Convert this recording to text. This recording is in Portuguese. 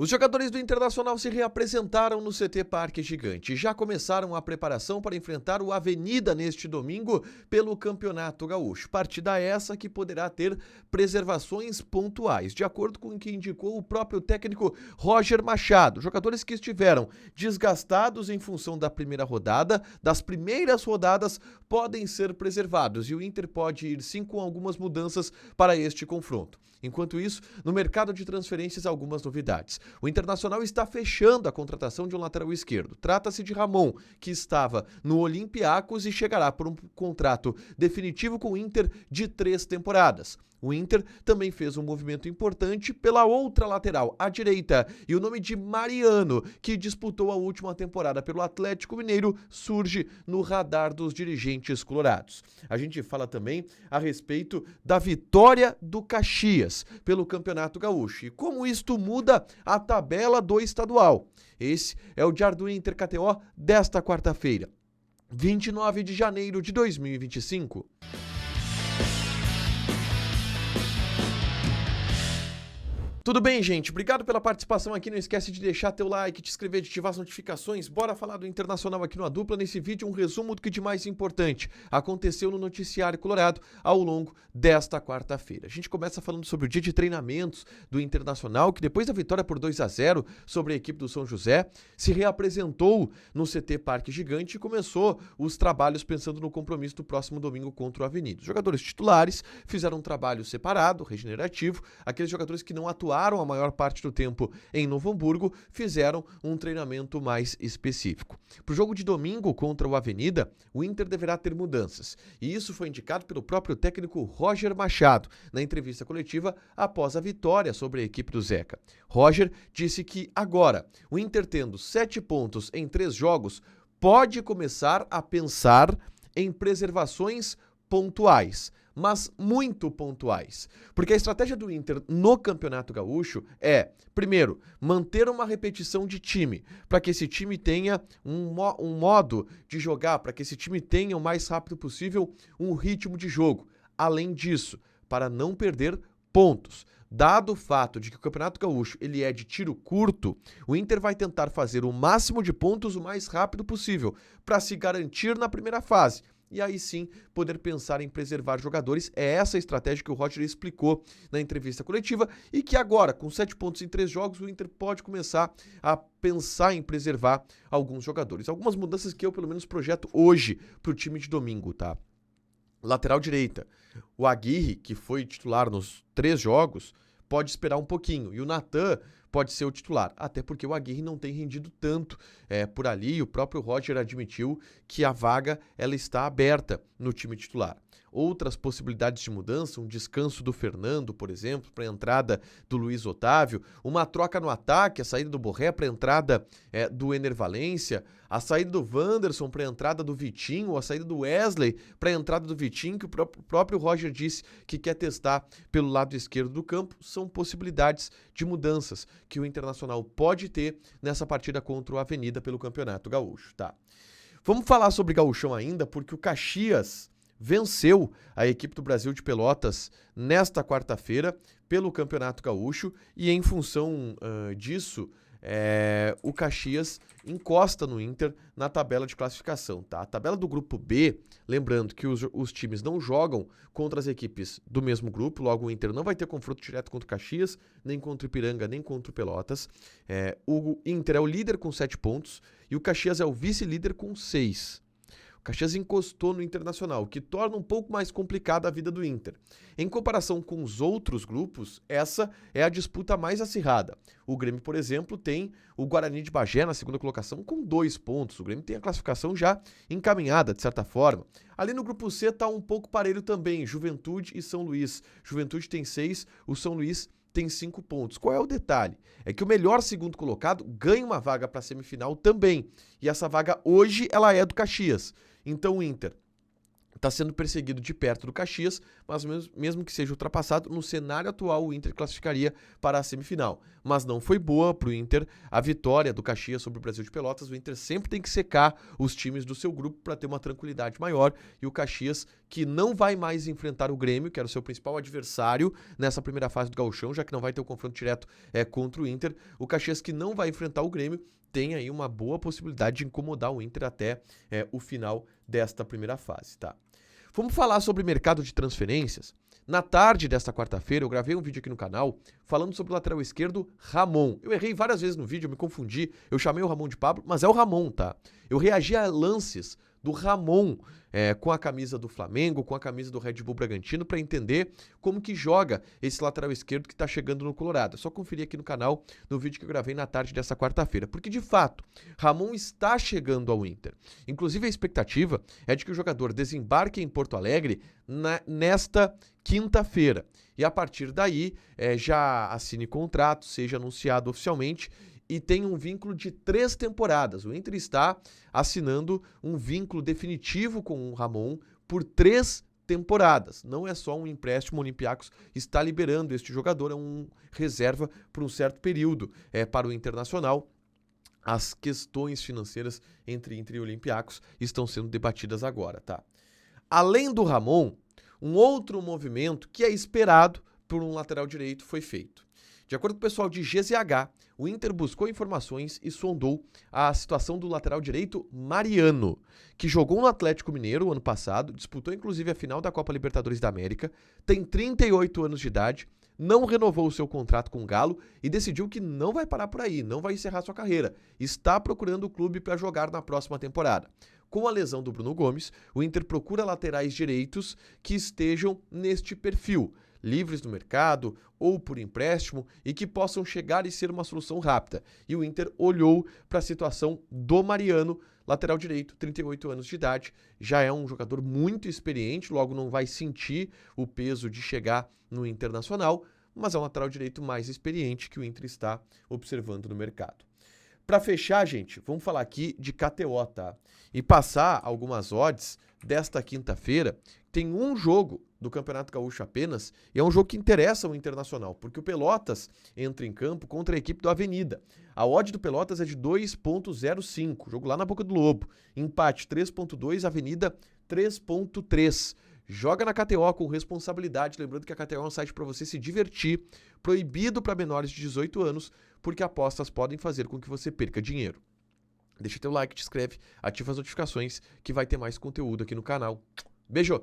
Os jogadores do Internacional se reapresentaram no CT Parque Gigante e já começaram a preparação para enfrentar o Avenida neste domingo pelo Campeonato Gaúcho. Partida essa que poderá ter preservações pontuais, de acordo com o que indicou o próprio técnico Roger Machado. Jogadores que estiveram desgastados em função da primeira rodada, das primeiras rodadas, podem ser preservados e o Inter pode ir sim com algumas mudanças para este confronto. Enquanto isso, no mercado de transferências, algumas novidades. O Internacional está fechando a contratação de um lateral esquerdo. Trata-se de Ramon, que estava no Olympiacos e chegará por um contrato definitivo com o Inter de 3 temporadas. O Inter também fez um movimento importante pela outra lateral, à direita, e o nome de Mariano, que disputou a última temporada pelo Atlético Mineiro, surge no radar dos dirigentes colorados. A gente fala também a respeito da vitória do Caxias pelo Campeonato Gaúcho e como isto muda a tabela do estadual. Esse é o Diário do Inter KTO desta quarta-feira, 29 de janeiro de 2025. Tudo bem, gente? Obrigado pela participação aqui. Não esquece de deixar teu like, te inscrever, de ativar as notificações. Bora falar do Internacional aqui no A Dupla. Nesse vídeo, um resumo do que de mais importante aconteceu no noticiário colorado ao longo desta quarta-feira. A gente começa falando sobre o dia de treinamentos do Internacional, que depois da vitória por 2-0 sobre a equipe do São José, se reapresentou no CT Parque Gigante e começou os trabalhos pensando no compromisso do próximo domingo contra o Avenida. Os jogadores titulares fizeram um trabalho separado, regenerativo. Aqueles jogadores que não atuaram a maior parte do tempo em Novo Hamburgo, fizeram um treinamento mais específico. Para o jogo de domingo contra o Avenida, o Inter deverá ter mudanças. E isso foi indicado pelo próprio técnico Roger Machado, na entrevista coletiva após a vitória sobre a equipe do Zeca. Roger disse que agora, o Inter tendo 7 pontos em 3 jogos, pode começar a pensar em preservações pontuais, mas muito pontuais. Porque a estratégia do Inter no Campeonato Gaúcho é, primeiro, manter uma repetição de time, para que esse time tenha um modo de jogar, para que esse time tenha o mais rápido possível um ritmo de jogo. Além disso, para não perder pontos. Dado o fato de que o Campeonato Gaúcho ele é de tiro curto, o Inter vai tentar fazer o máximo de pontos o mais rápido possível, para se garantir na primeira fase. E aí sim, poder pensar em preservar jogadores. É essa a estratégia que o Roger explicou na entrevista coletiva e que agora, com 7 pontos em 3 jogos, o Inter pode começar a pensar em preservar alguns jogadores. Algumas mudanças que eu, pelo menos, projeto hoje para o time de domingo, tá? Lateral direita. O Aguirre, que foi titular nos 3 jogos, pode esperar um pouquinho. E o Natan pode ser o titular, até porque o Aguirre não tem rendido tanto por ali. O próprio Roger admitiu que a vaga ela está aberta no time titular. Outras possibilidades de mudança, um descanso do Fernando, por exemplo, para a entrada do Luiz Otávio, uma troca no ataque, a saída do Borré para a entrada do Ener Valencia, a saída do Wanderson para a entrada do Vitinho, ou a saída do Wesley para a entrada do Vitinho, que o próprio Roger disse que quer testar pelo lado esquerdo do campo, são possibilidades de mudanças que o Internacional pode ter nessa partida contra o Avenida pelo Campeonato Gaúcho, tá? Vamos falar sobre Gaúchão ainda, porque o Caxias venceu a equipe do Brasil de Pelotas nesta quarta-feira pelo Campeonato Gaúcho e em função disso, o Caxias encosta no Inter na tabela de classificação, tá? A tabela do grupo B, lembrando que os times não jogam contra as equipes do mesmo grupo, logo o Inter não vai ter confronto direto contra o Caxias, nem contra o Ipiranga, nem contra o Pelotas. O Inter é o líder com 7 pontos e o Caxias é o vice-líder com 6. O Caxias encostou no Internacional, o que torna um pouco mais complicada a vida do Inter. Em comparação com os outros grupos, essa é a disputa mais acirrada. O Grêmio, por exemplo, tem o Guarani de Bagé na segunda colocação com 2 pontos. O Grêmio tem a classificação já encaminhada, de certa forma. Ali no grupo C está um pouco parelho também, Juventude e São Luís. Juventude tem 6, o São Luís tem 5 pontos. Qual é o detalhe? É que o melhor segundo colocado ganha uma vaga para a semifinal também. E essa vaga hoje ela é do Caxias. Então o Inter está sendo perseguido de perto do Caxias, mas mesmo que seja ultrapassado, no cenário atual o Inter classificaria para a semifinal. Mas não foi boa para o Inter a vitória do Caxias sobre o Brasil de Pelotas. O Inter sempre tem que secar os times do seu grupo para ter uma tranquilidade maior. E o Caxias, que não vai mais enfrentar o Grêmio, que era o seu principal adversário nessa primeira fase do Gauchão, já que não vai ter o confronto direto contra o Inter. O Caxias, que não vai enfrentar o Grêmio, tem aí uma boa possibilidade de incomodar o Inter até o final desta primeira fase, tá? Vamos falar sobre mercado de transferências. Na tarde desta quarta-feira, eu gravei um vídeo aqui no canal falando sobre o lateral esquerdo Ramon. Eu errei várias vezes no vídeo, eu me confundi, eu chamei o Ramon de Pablo, mas é o Ramon, tá? Eu reagi a lances do Ramon com a camisa do Flamengo, com a camisa do Red Bull Bragantino, para entender como que joga esse lateral esquerdo que está chegando no Colorado. É só conferir aqui no canal, no vídeo que eu gravei na tarde dessa quarta-feira. Porque, de fato, Ramon está chegando ao Inter. Inclusive, a expectativa é de que o jogador desembarque em Porto Alegre nesta quinta-feira. E, a partir daí, já assine contrato, seja anunciado oficialmente e tem um vínculo de 3 temporadas. O Inter está assinando um vínculo definitivo com o Ramon por 3 temporadas. Não é só um empréstimo, o Olympiacos está liberando este jogador, é um reserva por um certo período para o Internacional. As questões financeiras entre Inter e Olympiacos estão sendo debatidas agora, tá? Além do Ramon, um outro movimento que é esperado por um lateral direito foi feito. De acordo com o pessoal de GZH, o Inter buscou informações e sondou a situação do lateral direito Mariano, que jogou no Atlético Mineiro ano passado, disputou inclusive a final da Copa Libertadores da América, tem 38 anos de idade, não renovou o seu contrato com o Galo e decidiu que não vai parar por aí, não vai encerrar sua carreira. Está procurando o clube para jogar na próxima temporada. Com a lesão do Bruno Gomes, o Inter procura laterais direitos que estejam neste perfil, livres no mercado ou por empréstimo e que possam chegar e ser uma solução rápida. E o Inter olhou para a situação do Mariano, lateral direito, 38 anos de idade, já é um jogador muito experiente, logo não vai sentir o peso de chegar no Internacional, mas é um lateral direito mais experiente que o Inter está observando no mercado. Para fechar, gente, vamos falar aqui de KTO, tá? E passar algumas odds desta quinta-feira. Tem um jogo do Campeonato Gaúcho apenas, e é um jogo que interessa o Internacional, porque o Pelotas entra em campo contra a equipe do Avenida. A odd do Pelotas é de 2,05, jogo lá na Boca do Lobo. Empate 3,2, Avenida 3,3. Joga na KTO com responsabilidade, lembrando que a KTO é um site para você se divertir, proibido para menores de 18 anos, porque apostas podem fazer com que você perca dinheiro. Deixa teu like, te inscreve, ativa as notificações que vai ter mais conteúdo aqui no canal. Beijo!